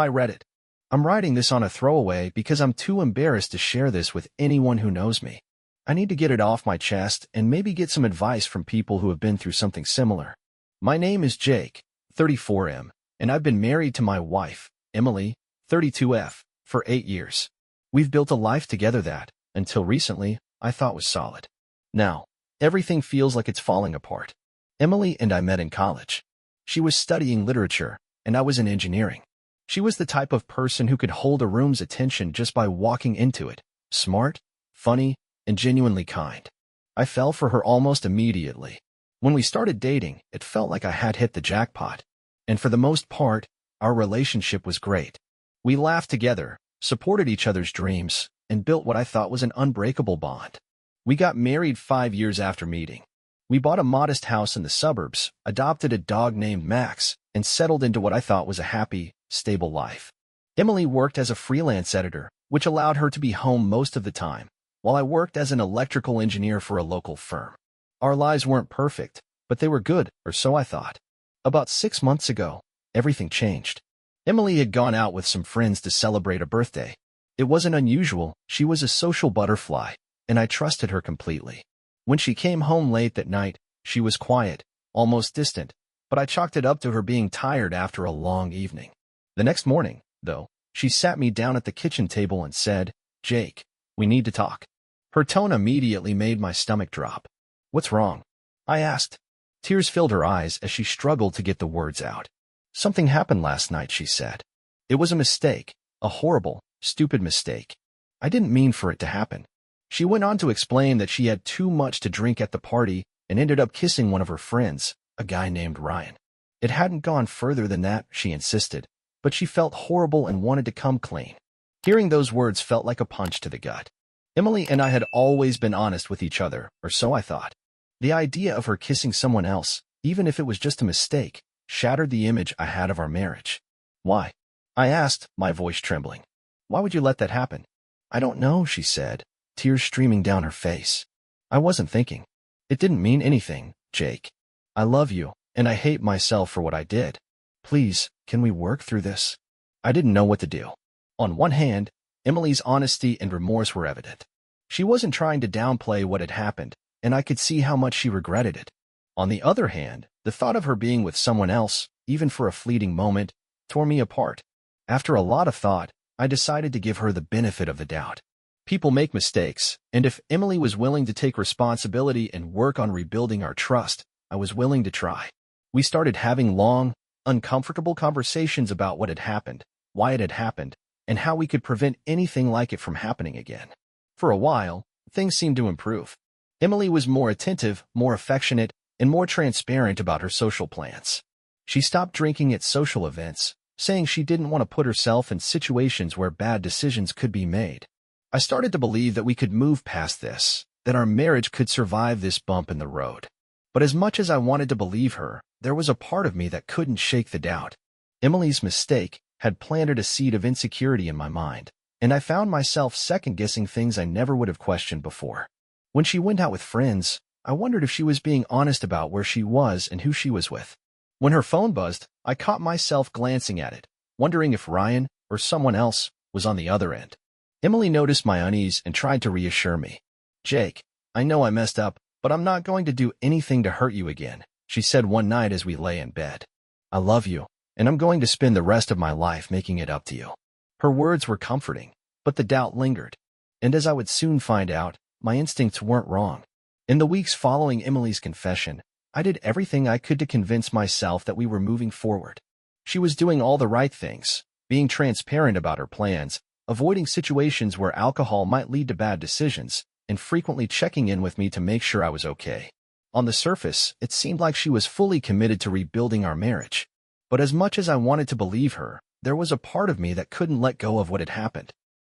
Hi Reddit. I'm writing this on a throwaway because I'm too embarrassed to share this with anyone who knows me. I need to get it off my chest and maybe get some advice from people who have been through something similar. My name is Jake, 34M, and I've been married to my wife, Emily, 32F, for 8 years. We've built a life together that, until recently, I thought was solid. Now, everything feels like it's falling apart. Emily and I met in college. She was studying literature, and I was in engineering. She was the type of person who could hold a room's attention just by walking into it, smart, funny, and genuinely kind. I fell for her almost immediately. When we started dating, it felt like I had hit the jackpot. And for the most part, our relationship was great. We laughed together, supported each other's dreams, and built what I thought was an unbreakable bond. We got married 5 years after meeting. We bought a modest house in the suburbs, adopted a dog named Max, and settled into what I thought was a happy, stable life. Emily worked as a freelance editor, which allowed her to be home most of the time, while I worked as an electrical engineer for a local firm. Our lives weren't perfect, but they were good, or so I thought. About 6 months ago, everything changed. Emily had gone out with some friends to celebrate a birthday. It wasn't unusual, she was a social butterfly, and I trusted her completely. When she came home late that night, she was quiet, almost distant, but I chalked it up to her being tired after a long evening. The next morning, though, she sat me down at the kitchen table and said, "Jake, we need to talk." Her tone immediately made my stomach drop. "What's wrong?" I asked. Tears filled her eyes as she struggled to get the words out. "Something happened last night," she said. "It was a mistake, a horrible, stupid mistake. I didn't mean for it to happen." She went on to explain that she had too much to drink at the party and ended up kissing one of her friends, a guy named Ryan. It hadn't gone further than that, she insisted, but she felt horrible and wanted to come clean. Hearing those words felt like a punch to the gut. Emily and I had always been honest with each other, or so I thought. The idea of her kissing someone else, even if it was just a mistake, shattered the image I had of our marriage. "Why?" I asked, my voice trembling. "Why would you let that happen?" "I don't know," she said, tears streaming down her face. "I wasn't thinking. It didn't mean anything, Jake. I love you, and I hate myself for what I did. Please, can we work through this?" I didn't know what to do. On one hand, Emily's honesty and remorse were evident. She wasn't trying to downplay what had happened, and I could see how much she regretted it. On the other hand, the thought of her being with someone else, even for a fleeting moment, tore me apart. After a lot of thought, I decided to give her the benefit of the doubt. People make mistakes, and if Emily was willing to take responsibility and work on rebuilding our trust, I was willing to try. We started having long, uncomfortable conversations about what had happened, why it had happened, and how we could prevent anything like it from happening again. For a while, things seemed to improve. Emily was more attentive, more affectionate, and more transparent about her social plans. She stopped drinking at social events, saying she didn't want to put herself in situations where bad decisions could be made. I started to believe that we could move past this, that our marriage could survive this bump in the road. But as much as I wanted to believe her, there was a part of me that couldn't shake the doubt. Emily's mistake had planted a seed of insecurity in my mind, and I found myself second-guessing things I never would have questioned before. When she went out with friends, I wondered if she was being honest about where she was and who she was with. When her phone buzzed, I caught myself glancing at it, wondering if Ryan, or someone else, was on the other end. Emily noticed my unease and tried to reassure me. "Jake, I know I messed up, but I'm not going to do anything to hurt you again," she said one night as we lay in bed. "I love you, and I'm going to spend the rest of my life making it up to you." Her words were comforting, but the doubt lingered. And as I would soon find out, my instincts weren't wrong. In the weeks following Emily's confession, I did everything I could to convince myself that we were moving forward. She was doing all the right things, being transparent about her plans, avoiding situations where alcohol might lead to bad decisions, and frequently checking in with me to make sure I was okay. On the surface, it seemed like she was fully committed to rebuilding our marriage. But as much as I wanted to believe her, there was a part of me that couldn't let go of what had happened.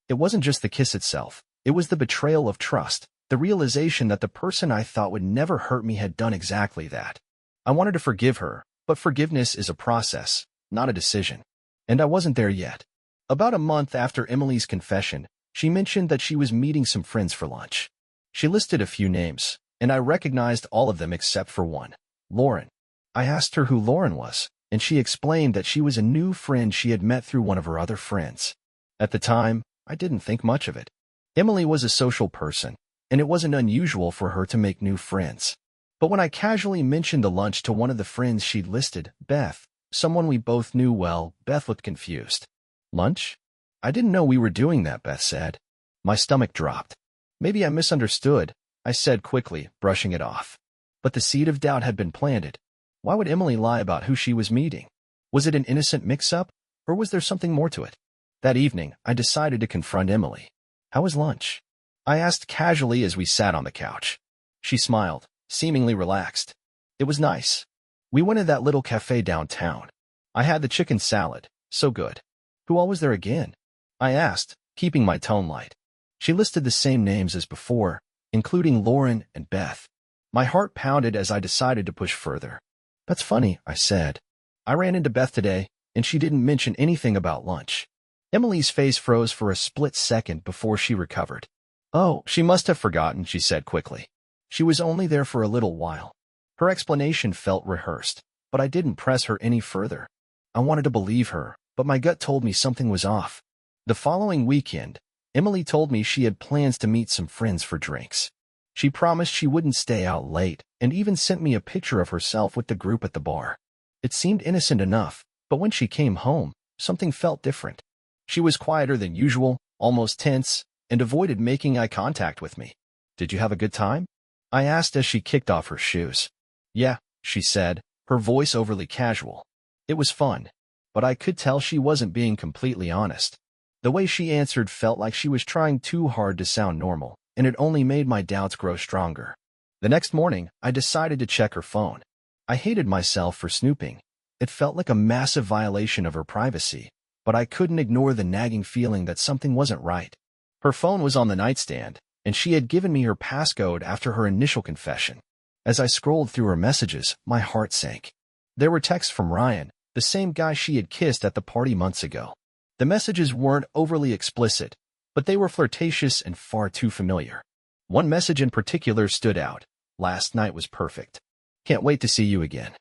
It wasn't just the kiss itself. It was the betrayal of trust, the realization that the person I thought would never hurt me had done exactly that. I wanted to forgive her, but forgiveness is a process, not a decision. And I wasn't there yet. About a month after Emily's confession, she mentioned that she was meeting some friends for lunch. She listed a few names, and I recognized all of them except for one, Lauren. I asked her who Lauren was, and she explained that she was a new friend she had met through one of her other friends. At the time, I didn't think much of it. Emily was a social person, and it wasn't unusual for her to make new friends. But when I casually mentioned the lunch to one of the friends she'd listed, Beth, someone we both knew well, Beth looked confused. Lunch? I didn't know we were doing that, Beth said. My stomach dropped. Maybe I misunderstood, I said quickly, brushing it off. But the seed of doubt had been planted. Why would Emily lie about who she was meeting? Was it an innocent mix-up, or was there something more to it? That evening, I decided to confront Emily. How was lunch? I asked casually as we sat on the couch. She smiled, seemingly relaxed. It was nice. We went to that little cafe downtown. I had the chicken salad, so good. Who all was there again? I asked, keeping my tone light. She listed the same names as before, including Lauren and Beth. My heart pounded as I decided to push further. That's funny, I said. I ran into Beth today, and she didn't mention anything about lunch. Emily's face froze for a split second before she recovered. Oh, she must have forgotten, she said quickly. She was only there for a little while. Her explanation felt rehearsed, but I didn't press her any further. I wanted to believe her, but my gut told me something was off. The following weekend, Emily told me she had plans to meet some friends for drinks. She promised she wouldn't stay out late, and even sent me a picture of herself with the group at the bar. It seemed innocent enough, but when she came home, something felt different. She was quieter than usual, almost tense, and avoided making eye contact with me. Did you have a good time? I asked as she kicked off her shoes. Yeah, she said, her voice overly casual. It was fun, but I could tell she wasn't being completely honest. The way she answered felt like she was trying too hard to sound normal, and it only made my doubts grow stronger. The next morning, I decided to check her phone. I hated myself for snooping. It felt like a massive violation of her privacy, but I couldn't ignore the nagging feeling that something wasn't right. Her phone was on the nightstand, and she had given me her passcode after her initial confession. As I scrolled through her messages, my heart sank. There were texts from Ryan, the same guy she had kissed at the party months ago. The messages weren't overly explicit, but they were flirtatious and far too familiar. One message in particular stood out. Last night was perfect. Can't wait to see you again.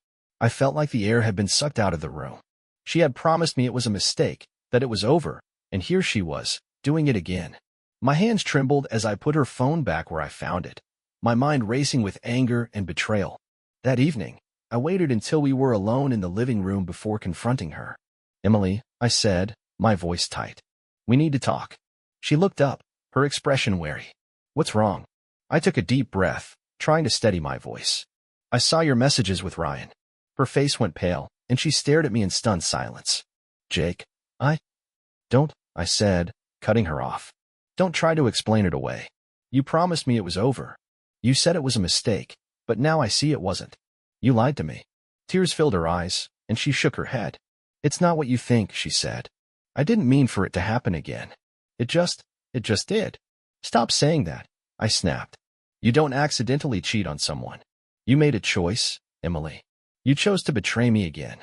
I felt like the air had been sucked out of the room. She had promised me it was a mistake, that it was over, and here she was, doing it again. My hands trembled as I put her phone back where I found it, my mind racing with anger and betrayal. That evening, I waited until we were alone in the living room before confronting her. Emily, I said, my voice tight. We need to talk. She looked up, her expression wary. What's wrong? I took a deep breath, trying to steady my voice. I saw your messages with Ryan. Her face went pale, and she stared at me in stunned silence. Jake, Don't, I said, cutting her off. Don't try to explain it away. You promised me it was over. You said it was a mistake, but now I see it wasn't. You lied to me. Tears filled her eyes, and she shook her head. It's not what you think, she said. I didn't mean for it to happen again. It just did. Stop saying that, I snapped. You don't accidentally cheat on someone. You made a choice, Emily. You chose to betray me again.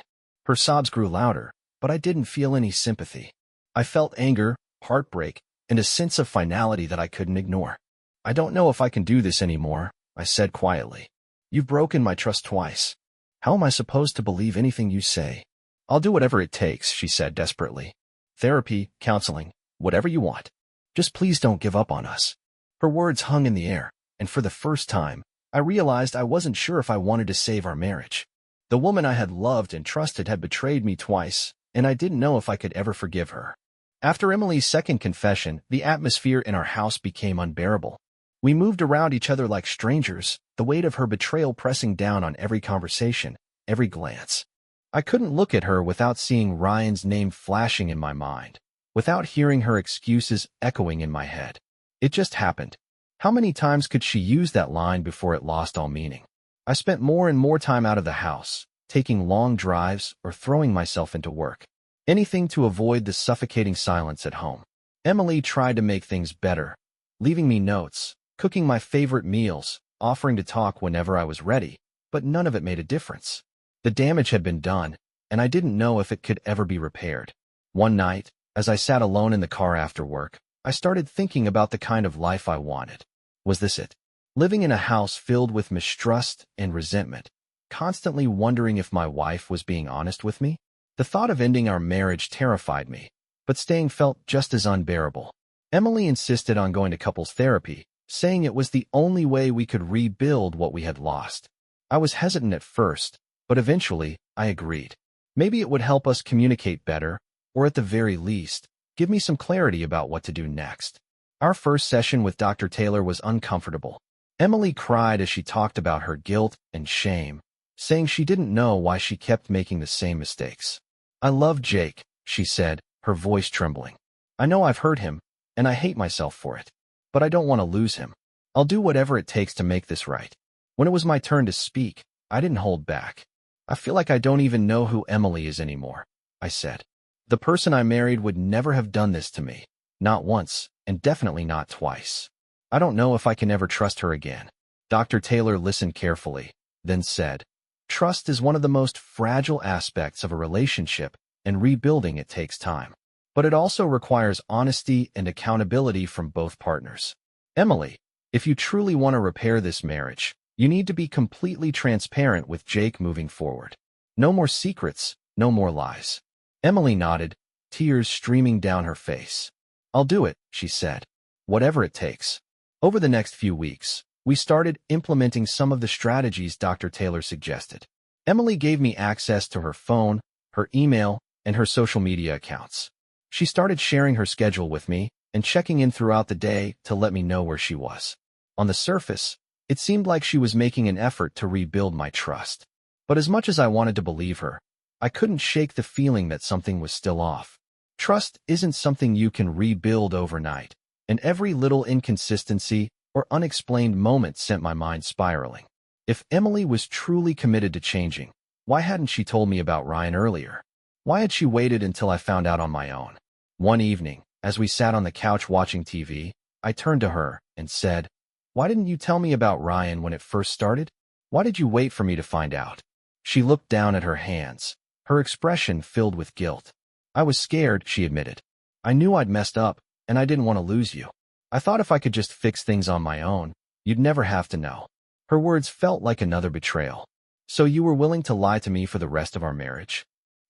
Her sobs grew louder, but I didn't feel any sympathy. I felt anger, heartbreak, and a sense of finality that I couldn't ignore. I don't know if I can do this anymore, I said quietly. You've broken my trust twice. How am I supposed to believe anything you say? I'll do whatever it takes, she said desperately. Therapy, counseling, whatever you want. Just please don't give up on us. Her words hung in the air, and for the first time, I realized I wasn't sure if I wanted to save our marriage. The woman I had loved and trusted had betrayed me twice, and I didn't know if I could ever forgive her. After Emily's second confession, the atmosphere in our house became unbearable. We moved around each other like strangers, the weight of her betrayal pressing down on every conversation, every glance. I couldn't look at her without seeing Ryan's name flashing in my mind, without hearing her excuses echoing in my head. It just happened. How many times could she use that line before it lost all meaning? I spent more and more time out of the house, taking long drives or throwing myself into work. Anything to avoid the suffocating silence at home. Emily tried to make things better, leaving me notes, cooking my favorite meals, offering to talk whenever I was ready, but none of it made a difference. The damage had been done, and I didn't know if it could ever be repaired. One night, as I sat alone in the car after work, I started thinking about the kind of life I wanted. Was this it? Living in a house filled with mistrust and resentment. constantly wondering if my wife was being honest with me. The thought of ending our marriage terrified me, but staying felt just as unbearable. Emily insisted on going to couples therapy, saying it was the only way we could rebuild what we had lost. I was hesitant at first, but eventually I agreed. Maybe it would help us communicate better, or at the very least, give me some clarity about what to do next. Our first session with Dr. Taylor was uncomfortable. Emily cried as she talked about her guilt and shame, saying she didn't know why she kept making the same mistakes. "I love Jake," she said, her voice trembling. "I know I've hurt him, and I hate myself for it. But I don't want to lose him. I'll do whatever it takes to make this right." When it was my turn to speak, I didn't hold back. "I feel like I don't even know who Emily is anymore," I said. "The person I married would never have done this to me. Not once, and definitely not twice. I don't know if I can ever trust her again." Dr. Taylor listened carefully, then said, "Trust is one of the most fragile aspects of a relationship, and rebuilding it takes time. But it also requires honesty and accountability from both partners. Emily, if you truly want to repair this marriage, you need to be completely transparent with Jake moving forward. No more secrets, no more lies." Emily nodded, tears streaming down her face. "I'll do it," she said. "Whatever it takes." Over the next few weeks, we started implementing some of the strategies Dr. Taylor suggested. Emily gave me access to her phone, her email, and her social media accounts. She started sharing her schedule with me and checking in throughout the day to let me know where she was. On the surface, it seemed like she was making an effort to rebuild my trust. But as much as I wanted to believe her, I couldn't shake the feeling that something was still off. Trust isn't something you can rebuild overnight, and every little inconsistency or unexplained moment sent my mind spiraling. If Emily was truly committed to changing, why hadn't she told me about Ryan earlier? Why had she waited until I found out on my own? One evening, as we sat on the couch watching TV, I turned to her and said, "Why didn't you tell me about Ryan when it first started? Why did you wait for me to find out?" She looked down at her hands, her expression filled with guilt. "I was scared," she admitted. "I knew I'd messed up, and I didn't want to lose you. I thought if I could just fix things on my own, you'd never have to know." Her words felt like another betrayal. "So you were willing to lie to me for the rest of our marriage?"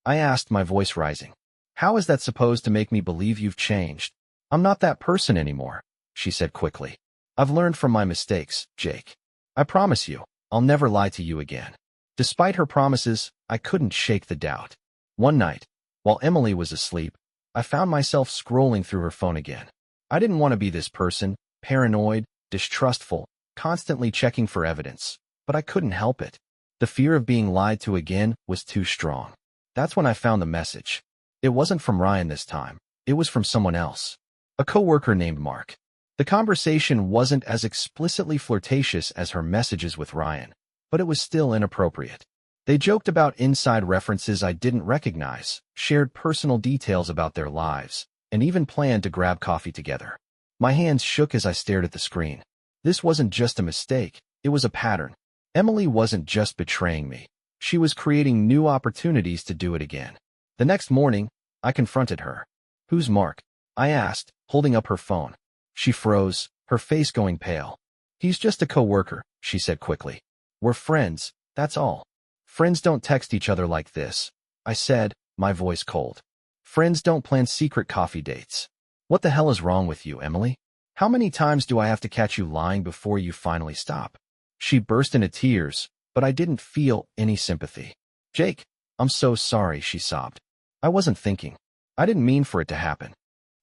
I asked, my voice rising. "How is that supposed to make me believe you've changed?" "I'm not that person anymore," she said quickly. "I've learned from my mistakes, Jake. I promise you, I'll never lie to you again." Despite her promises, I couldn't shake the doubt. One night, while Emily was asleep, I found myself scrolling through her phone again. I didn't want to be this person, paranoid, distrustful, constantly checking for evidence, but I couldn't help it. The fear of being lied to again was too strong. That's when I found the message. It wasn't from Ryan this time. It was from someone else. A coworker named Mark. The conversation wasn't as explicitly flirtatious as her messages with Ryan, but it was still inappropriate. They joked about inside references I didn't recognize, shared personal details about their lives, and even planned to grab coffee together. My hands shook as I stared at the screen. This wasn't just a mistake, it was a pattern. Emily wasn't just betraying me. She was creating new opportunities to do it again. The next morning, I confronted her. "Who's Mark?" I asked, holding up her phone. She froze, her face going pale. "He's just a coworker," she said quickly. "We're friends, that's all." "Friends don't text each other like this," I said, my voice cold. "Friends don't plan secret coffee dates." "What the hell is wrong with you, Emily? How many times do I have to catch you lying before you finally stop?" She burst into tears, but I didn't feel any sympathy. "Jake, I'm so sorry," she sobbed. "I wasn't thinking. I didn't mean for it to happen."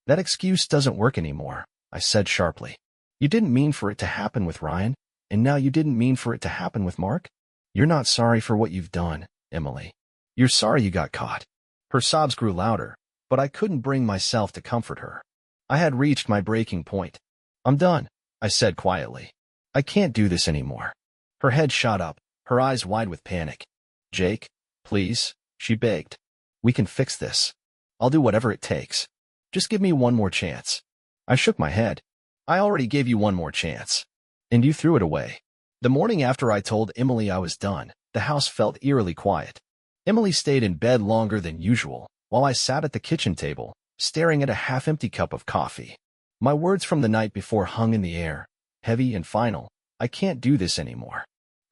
"That excuse doesn't work anymore," I said sharply. "You didn't mean for it to happen with Ryan, and now you didn't mean for it to happen with Mark? You're not sorry for what you've done, Emily. You're sorry you got caught." Her sobs grew louder, but I couldn't bring myself to comfort her. I had reached my breaking point. "I'm done," I said quietly. "I can't do this anymore." Her head shot up, her eyes wide with panic. "Jake, please," she begged. "We can fix this. I'll do whatever it takes. Just give me one more chance." I shook my head. "I already gave you one more chance. And you threw it away." The morning after I told Emily I was done, the house felt eerily quiet. Emily stayed in bed longer than usual, while I sat at the kitchen table, staring at a half-empty cup of coffee. My words from the night before hung in the air, heavy and final. "I can't do this anymore.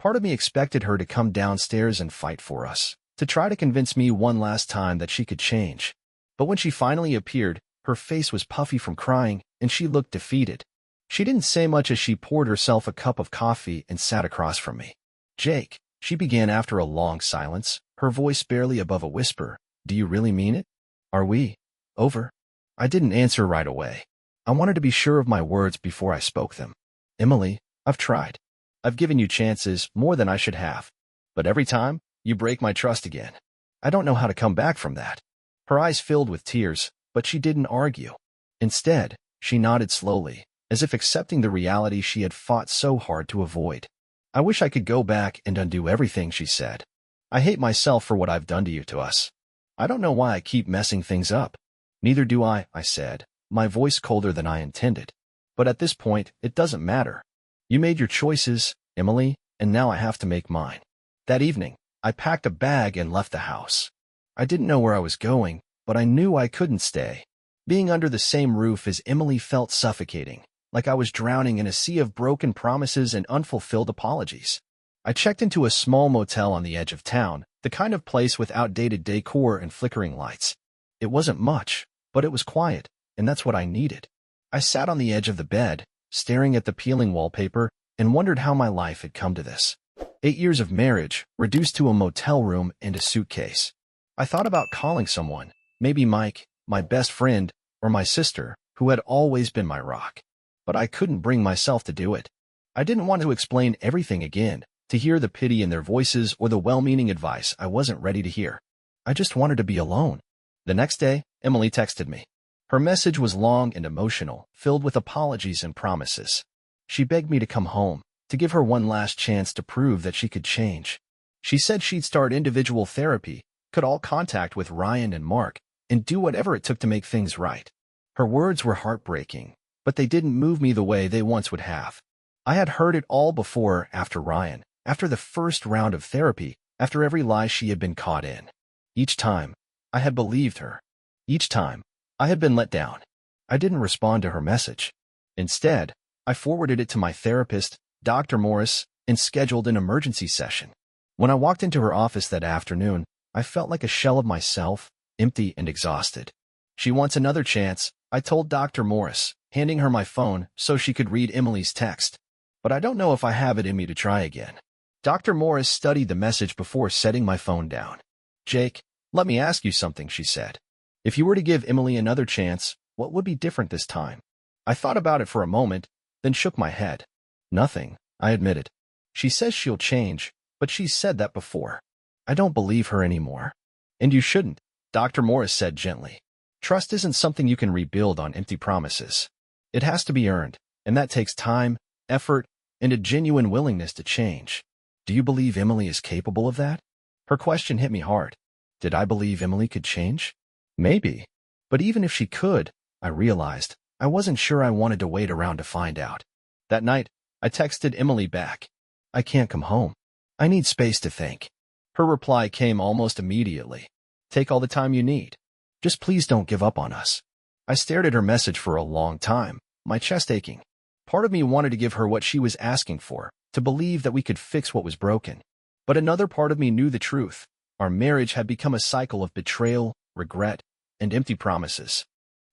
Part of me expected her to come downstairs and fight for us, to try to convince me one last time that she could change. But when she finally appeared, her face was puffy from crying, and she looked defeated. She didn't say much as she poured herself a cup of coffee and sat across from me. "Jake," she began after a long silence, her voice barely above a whisper, "do you really mean it? Are we over?" I didn't answer right away. I wanted to be sure of my words before I spoke them. "Emily, I've tried. I've given you chances, more than I should have. But every time, you break my trust again. I don't know how to come back from that." Her eyes filled with tears, but she didn't argue. Instead, she nodded slowly, as if accepting the reality she had fought so hard to avoid. "I wish I could go back and undo everything," she said. "I hate myself for what I've done to us. I don't know why I keep messing things up." "Neither do I said, my voice colder than I intended. "But at this point, it doesn't matter. You made your choices, Emily, and now I have to make mine." That evening, I packed a bag and left the house. I didn't know where I was going, but I knew I couldn't stay. Being under the same roof as Emily felt suffocating, like I was drowning in a sea of broken promises and unfulfilled apologies. I checked into a small motel on the edge of town, the kind of place with outdated decor and flickering lights. It wasn't much, but it was quiet, and that's what I needed. I sat on the edge of the bed, staring at the peeling wallpaper, and wondered how my life had come to this. 8 years of marriage, reduced to a motel room and a suitcase. I thought about calling someone, maybe Mike, my best friend, or my sister, who had always been my rock. But I couldn't bring myself to do it. I didn't want to explain everything again, to hear the pity in their voices or the well-meaning advice I wasn't ready to hear. I just wanted to be alone. The next day, Emily texted me. Her message was long and emotional, filled with apologies and promises. She begged me to come home, to give her one last chance to prove that she could change. She said she'd start individual therapy, cut all contact with Ryan and Mark, and do whatever it took to make things right. Her words were heartbreaking, but they didn't move me the way they once would have. I had heard it all before after Ryan, after the first round of therapy, after every lie she had been caught in. Each time, I had believed her. Each time, I had been let down. I didn't respond to her message. Instead, I forwarded it to my therapist, Dr. Morris, and scheduled an emergency session. When I walked into her office that afternoon, I felt like a shell of myself, empty and exhausted. "She wants another chance," I told Dr. Morris, handing her my phone so she could read Emily's text. "But I don't know if I have it in me to try again." Dr. Morris studied the message before setting my phone down. "Jake, let me ask you something," she said. "If you were to give Emily another chance, what would be different this time?" I thought about it for a moment, then shook my head. "Nothing," I admitted. "She says she'll change, but she's said that before. I don't believe her anymore." "And you shouldn't," Dr. Morris said gently. "Trust isn't something you can rebuild on empty promises. It has to be earned, and that takes time, effort, and a genuine willingness to change. Do you believe Emily is capable of that?" Her question hit me hard. Did I believe Emily could change? Maybe. But even if she could, I realized, I wasn't sure I wanted to wait around to find out. That night, I texted Emily back. "I can't come home. I need space to think." Her reply came almost immediately. "Take all the time you need. Just please don't give up on us." I stared at her message for a long time, my chest aching. Part of me wanted to give her what she was asking for, to believe that we could fix what was broken. But another part of me knew the truth. Our marriage had become a cycle of betrayal, regret, and empty promises.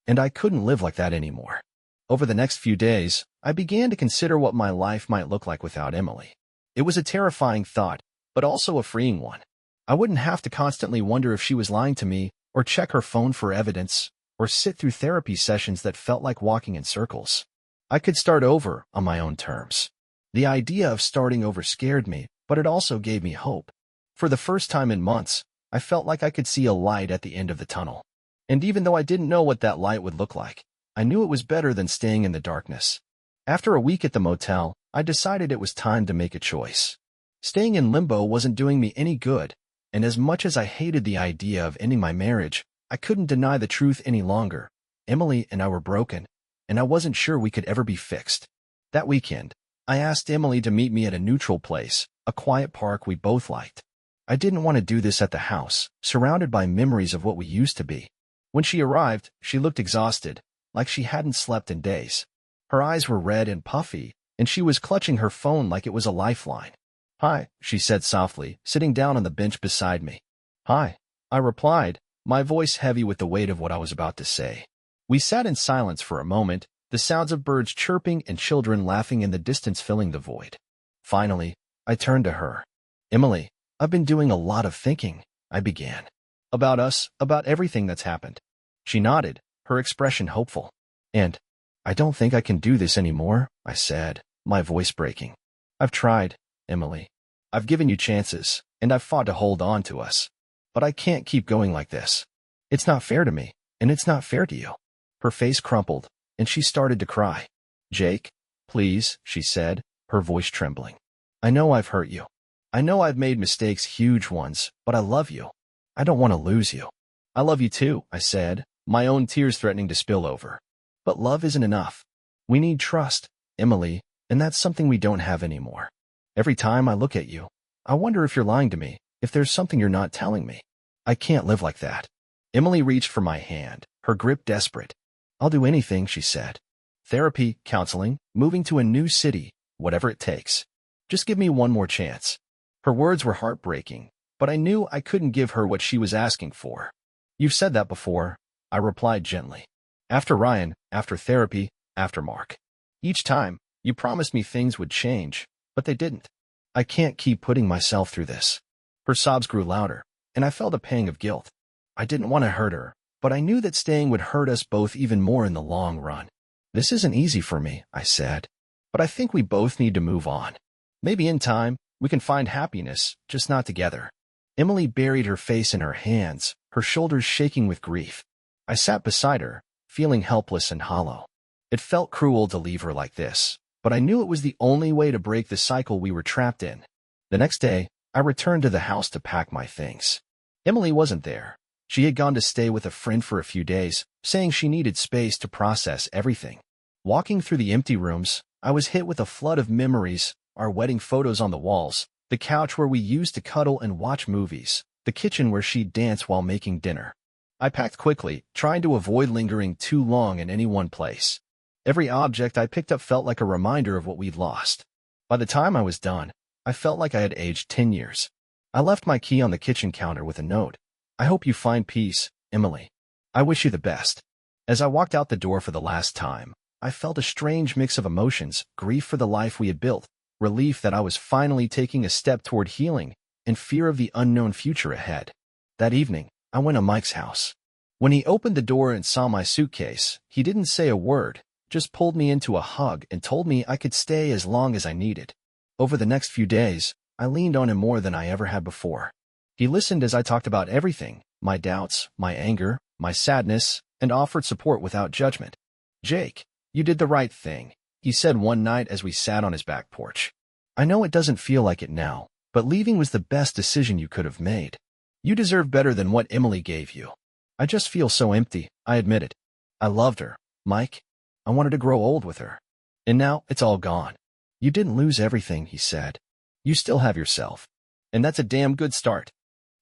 And I couldn't live like that anymore. Over the next few days, I began to consider what my life might look like without Emily. It was a terrifying thought, but also a freeing one. I wouldn't have to constantly wonder if she was lying to me, or check her phone for evidence, or sit through therapy sessions that felt like walking in circles. I could start over on my own terms. The idea of starting over scared me, but it also gave me hope. For the first time in months, I felt like I could see a light at the end of the tunnel. And even though I didn't know what that light would look like, I knew it was better than staying in the darkness. After a week at the motel, I decided it was time to make a choice. Staying in limbo wasn't doing me any good, and as much as I hated the idea of ending my marriage, I couldn't deny the truth any longer. Emily and I were broken, and I wasn't sure we could ever be fixed. That weekend, I asked Emily to meet me at a neutral place, a quiet park we both liked. I didn't want to do this at the house, surrounded by memories of what we used to be. When she arrived, she looked exhausted, like she hadn't slept in days. Her eyes were red and puffy, and she was clutching her phone like it was a lifeline. "Hi," she said softly, sitting down on the bench beside me. "Hi," I replied, my voice heavy with the weight of what I was about to say. We sat in silence for a moment, the sounds of birds chirping and children laughing in the distance filling the void. Finally, I turned to her. "Emily, I've been doing a lot of thinking," I began. "About us, about everything that's happened." She nodded, her expression hopeful. "And I don't think I can do this anymore," I said, my voice breaking. "I've tried, Emily. I've given you chances, and I've fought to hold on to us. But I can't keep going like this. It's not fair to me, and it's not fair to you." Her face crumpled, and she started to cry. "Jake, please," she said, her voice trembling. "I know I've hurt you. I know I've made mistakes, huge ones, but I love you. I don't want to lose you." "I love you too," I said, my own tears threatening to spill over. "But love isn't enough. We need trust, Emily, and that's something we don't have anymore. Every time I look at you, I wonder if you're lying to me, if there's something you're not telling me. I can't live like that." Emily reached for my hand, her grip desperate. "I'll do anything," she said. "Therapy, counseling, moving to a new city, whatever it takes. Just give me one more chance." Her words were heartbreaking, but I knew I couldn't give her what she was asking for. "You've said that before," I replied gently. "After Ryan, after therapy, after Mark. Each time, you promised me things would change, but they didn't. I can't keep putting myself through this." Her sobs grew louder, and I felt a pang of guilt. I didn't want to hurt her, but I knew that staying would hurt us both even more in the long run. "This isn't easy for me," I said, "but I think we both need to move on. Maybe in time, we can find happiness, just not together." Emily buried her face in her hands, her shoulders shaking with grief. I sat beside her, feeling helpless and hollow. It felt cruel to leave her like this, but I knew it was the only way to break the cycle we were trapped in. The next day, I returned to the house to pack my things. Emily wasn't there. She had gone to stay with a friend for a few days, saying she needed space to process everything. Walking through the empty rooms, I was hit with a flood of memories, our wedding photos on the walls, the couch where we used to cuddle and watch movies, the kitchen where she'd dance while making dinner. I packed quickly, trying to avoid lingering too long in any one place. Every object I picked up felt like a reminder of what we'd lost. By the time I was done, I felt like I had aged 10 years. I left my key on the kitchen counter with a note. "I hope you find peace, Emily. I wish you the best." As I walked out the door for the last time, I felt a strange mix of emotions, grief for the life we had built, relief that I was finally taking a step toward healing, and fear of the unknown future ahead. That evening, I went to Mike's house. When he opened the door and saw my suitcase, he didn't say a word, just pulled me into a hug and told me I could stay as long as I needed. Over the next few days, I leaned on him more than I ever had before. He listened as I talked about everything, my doubts, my anger, my sadness, and offered support without judgment. "Jake, you did the right thing," he said one night as we sat on his back porch. "I know it doesn't feel like it now, but leaving was the best decision you could have made. You deserve better than what Emily gave you." "I just feel so empty," I admitted. "I loved her, Mike. I wanted to grow old with her. And now it's all gone." "You didn't lose everything," he said. "You still have yourself. And that's a damn good start."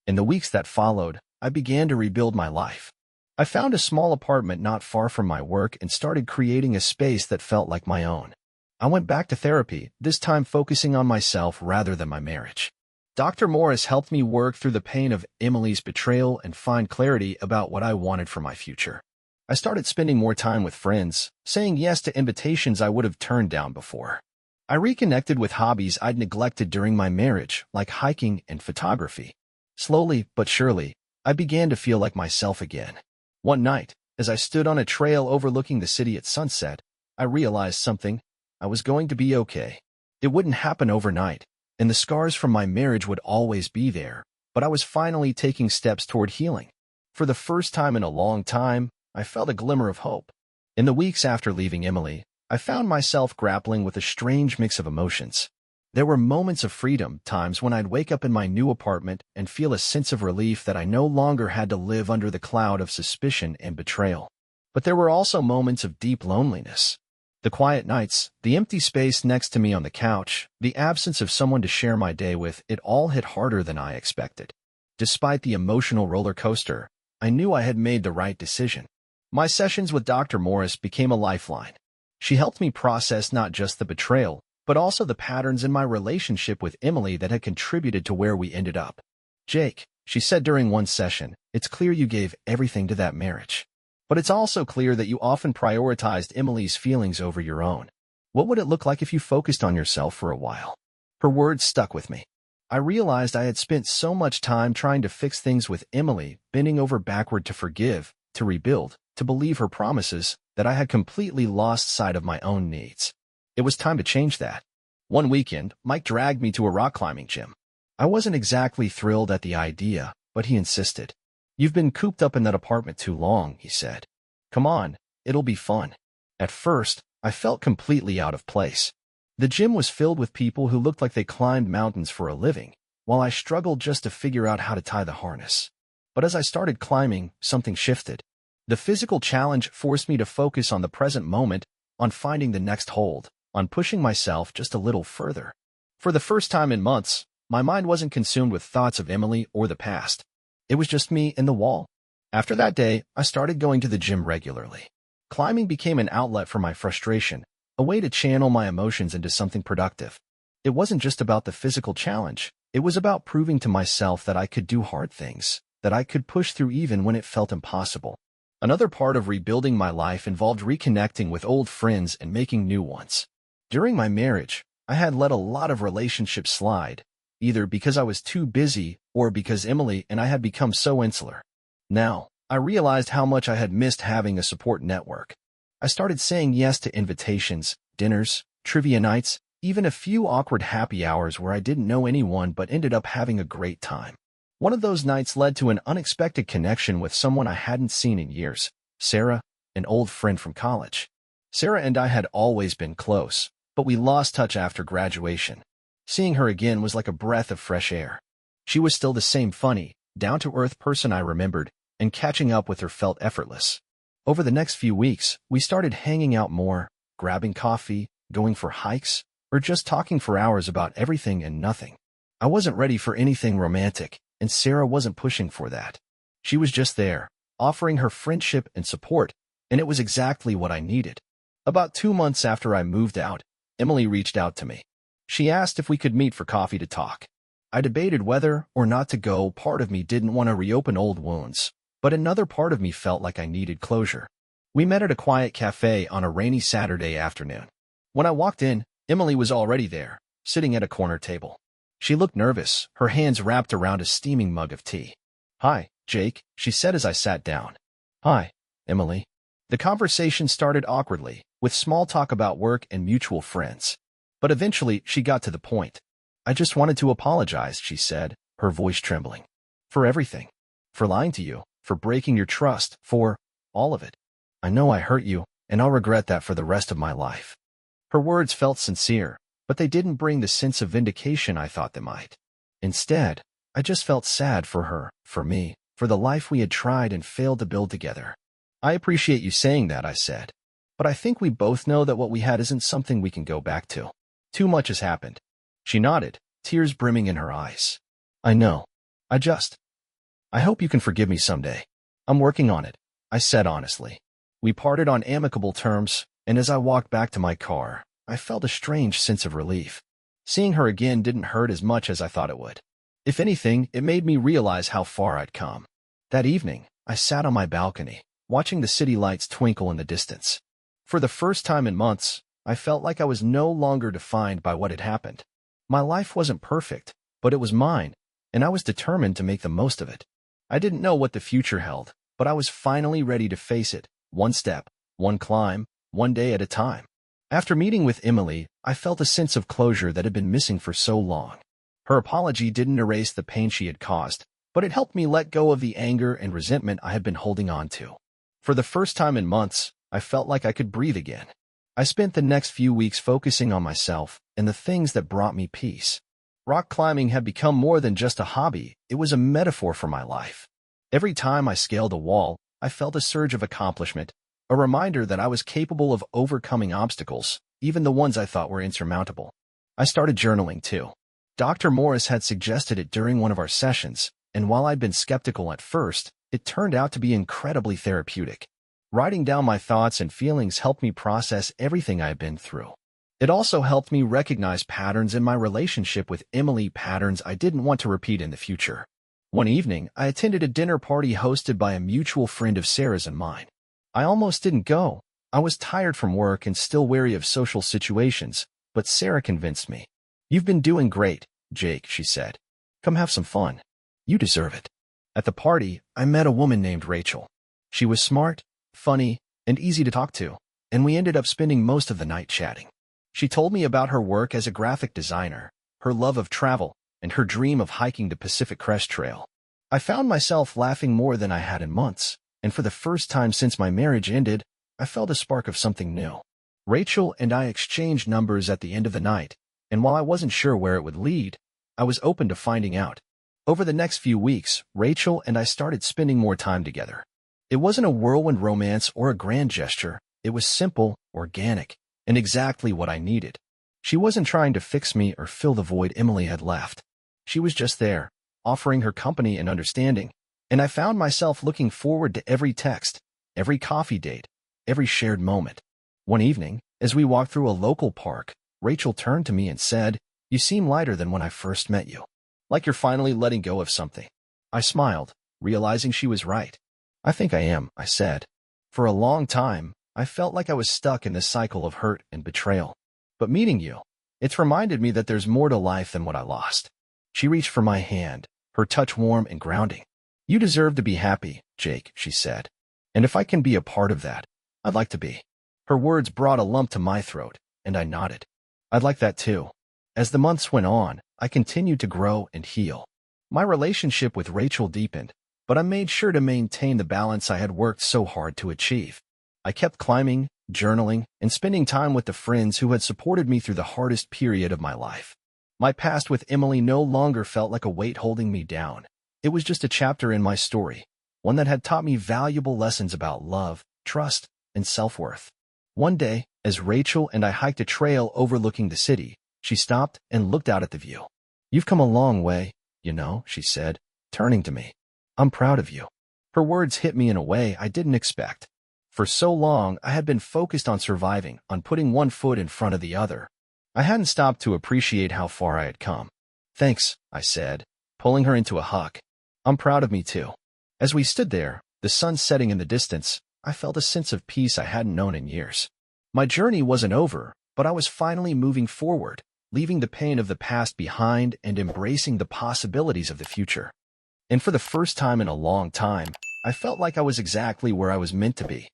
In the weeks that followed, I began to rebuild my life. I found a small apartment not far from my work and started creating a space that felt like my own. I went back to therapy, this time focusing on myself rather than my marriage. Dr. Morris helped me work through the pain of Emily's betrayal and find clarity about what I wanted for my future. I started spending more time with friends, saying yes to invitations I would have turned down before. I reconnected with hobbies I'd neglected during my marriage, like hiking and photography. Slowly but surely, I began to feel like myself again. One night, as I stood on a trail overlooking the city at sunset, I realized something. I was going to be okay. It wouldn't happen overnight, and the scars from my marriage would always be there, but I was finally taking steps toward healing. For the first time in a long time, I felt a glimmer of hope. In the weeks after leaving Emily, I found myself grappling with a strange mix of emotions. There were moments of freedom, times when I'd wake up in my new apartment and feel a sense of relief that I no longer had to live under the cloud of suspicion and betrayal. But there were also moments of deep loneliness. The quiet nights, the empty space next to me on the couch, the absence of someone to share my day with, it all hit harder than I expected. Despite the emotional roller coaster, I knew I had made the right decision. My sessions with Dr. Morris became a lifeline. She helped me process not just the betrayal, but also the patterns in my relationship with Emily that had contributed to where we ended up. Jake, she said during one session, it's clear you gave everything to that marriage. But it's also clear that you often prioritized Emily's feelings over your own. What would it look like if you focused on yourself for a while? Her words stuck with me. I realized I had spent so much time trying to fix things with Emily, bending over backward to forgive, to rebuild, to believe her promises, that I had completely lost sight of my own needs. It was time to change that. One weekend, Mike dragged me to a rock climbing gym. I wasn't exactly thrilled at the idea, but he insisted. You've been cooped up in that apartment too long, he said. Come on, it'll be fun. At first, I felt completely out of place. The gym was filled with people who looked like they climbed mountains for a living, while I struggled just to figure out how to tie the harness. But as I started climbing, something shifted. The physical challenge forced me to focus on the present moment, on finding the next hold, on pushing myself just a little further. For the first time in months, my mind wasn't consumed with thoughts of Emily or the past. It was just me and the wall. After that day, I started going to the gym regularly. Climbing became an outlet for my frustration, a way to channel my emotions into something productive. It wasn't just about the physical challenge. It was about proving to myself that I could do hard things, that I could push through even when it felt impossible. Another part of rebuilding my life involved reconnecting with old friends and making new ones. During my marriage, I had let a lot of relationships slide, either because I was too busy or because Emily and I had become so insular. Now, I realized how much I had missed having a support network. I started saying yes to invitations, dinners, trivia nights, even a few awkward happy hours where I didn't know anyone but ended up having a great time. One of those nights led to an unexpected connection with someone I hadn't seen in years, Sarah, an old friend from college. Sarah and I had always been close, but we lost touch after graduation. Seeing her again was like a breath of fresh air. She was still the same funny, down-to-earth person I remembered, and catching up with her felt effortless. Over the next few weeks, we started hanging out more, grabbing coffee, going for hikes, or just talking for hours about everything and nothing. I wasn't ready for anything romantic, and Sarah wasn't pushing for that. She was just there, offering her friendship and support, and it was exactly what I needed. About 2 months after I moved out, Emily reached out to me. She asked if we could meet for coffee to talk. I debated whether or not to go. Part of me didn't want to reopen old wounds, but another part of me felt like I needed closure. We met at a quiet cafe on a rainy Saturday afternoon. When I walked in, Emily was already there, sitting at a corner table. She looked nervous, her hands wrapped around a steaming mug of tea. Hi, Jake, she said as I sat down. Hi, Emily. The conversation started awkwardly, with small talk about work and mutual friends. But eventually, she got to the point. I just wanted to apologize, she said, her voice trembling. For everything. For lying to you, for breaking your trust, for all of it. I know I hurt you, and I'll regret that for the rest of my life. Her words felt sincere, but they didn't bring the sense of vindication I thought they might. Instead, I just felt sad for her, for me, for the life we had tried and failed to build together. I appreciate you saying that, I said. But I think we both know that what we had isn't something we can go back to. Too much has happened. She nodded, tears brimming in her eyes. I know. I hope you can forgive me someday. I'm working on it, I said honestly. We parted on amicable terms, and as I walked back to my car, I felt a strange sense of relief. Seeing her again didn't hurt as much as I thought it would. If anything, it made me realize how far I'd come. That evening, I sat on my balcony, watching the city lights twinkle in the distance. For the first time in months, I felt like I was no longer defined by what had happened. My life wasn't perfect, but it was mine, and I was determined to make the most of it. I didn't know what the future held, but I was finally ready to face it, one step, one climb, one day at a time. After meeting with Emily, I felt a sense of closure that had been missing for so long. Her apology didn't erase the pain she had caused, but it helped me let go of the anger and resentment I had been holding on to. For the first time in months, I felt like I could breathe again. I spent the next few weeks focusing on myself and the things that brought me peace. Rock climbing had become more than just a hobby, it was a metaphor for my life. Every time I scaled a wall, I felt a surge of accomplishment, a reminder that I was capable of overcoming obstacles, even the ones I thought were insurmountable. I started journaling too. Dr. Morris had suggested it during one of our sessions, and while I'd been skeptical at first, it turned out to be incredibly therapeutic. Writing down my thoughts and feelings helped me process everything I had been through. It also helped me recognize patterns in my relationship with Emily, patterns I didn't want to repeat in the future. One evening, I attended a dinner party hosted by a mutual friend of Sarah's and mine. I almost didn't go. I was tired from work and still wary of social situations, but Sarah convinced me. "You've been doing great, Jake," she said. "Come have some fun. You deserve it." At the party, I met a woman named Rachel. She was smart, funny, and easy to talk to, and we ended up spending most of the night chatting. She told me about her work as a graphic designer, her love of travel, and her dream of hiking the Pacific Crest Trail. I found myself laughing more than I had in months, and for the first time since my marriage ended, I felt a spark of something new. Rachel and I exchanged numbers at the end of the night, and while I wasn't sure where it would lead, I was open to finding out. Over the next few weeks, Rachel and I started spending more time together. It wasn't a whirlwind romance or a grand gesture. It was simple, organic, and exactly what I needed. She wasn't trying to fix me or fill the void Emily had left. She was just there, offering her company and understanding, and I found myself looking forward to every text, every coffee date, every shared moment. One evening, as we walked through a local park, Rachel turned to me and said, "You seem lighter than when I first met you. Like you're finally letting go of something." I smiled, realizing she was right. "I think I am," I said. For a long time, I felt like I was stuck in this cycle of hurt and betrayal. But meeting you, it's reminded me that there's more to life than what I lost. She reached for my hand, her touch warm and grounding. "You deserve to be happy, Jake," she said. "And if I can be a part of that, I'd like to be." Her words brought a lump to my throat, and I nodded. "I'd like that too." As the months went on, I continued to grow and heal. My relationship with Rachel deepened, but I made sure to maintain the balance I had worked so hard to achieve. I kept climbing, journaling, and spending time with the friends who had supported me through the hardest period of my life. My past with Emily no longer felt like a weight holding me down. It was just a chapter in my story, one that had taught me valuable lessons about love, trust, and self-worth. One day, as Rachel and I hiked a trail overlooking the city, she stopped and looked out at the view. "You've come a long way, you know," she said, turning to me. "I'm proud of you." Her words hit me in a way I didn't expect. For so long, I had been focused on surviving, on putting one foot in front of the other. I hadn't stopped to appreciate how far I had come. "Thanks," I said, pulling her into a hug. "I'm proud of me too." As we stood there, the sun setting in the distance, I felt a sense of peace I hadn't known in years. My journey wasn't over, but I was finally moving forward, leaving the pain of the past behind and embracing the possibilities of the future. And for the first time in a long time, I felt like I was exactly where I was meant to be.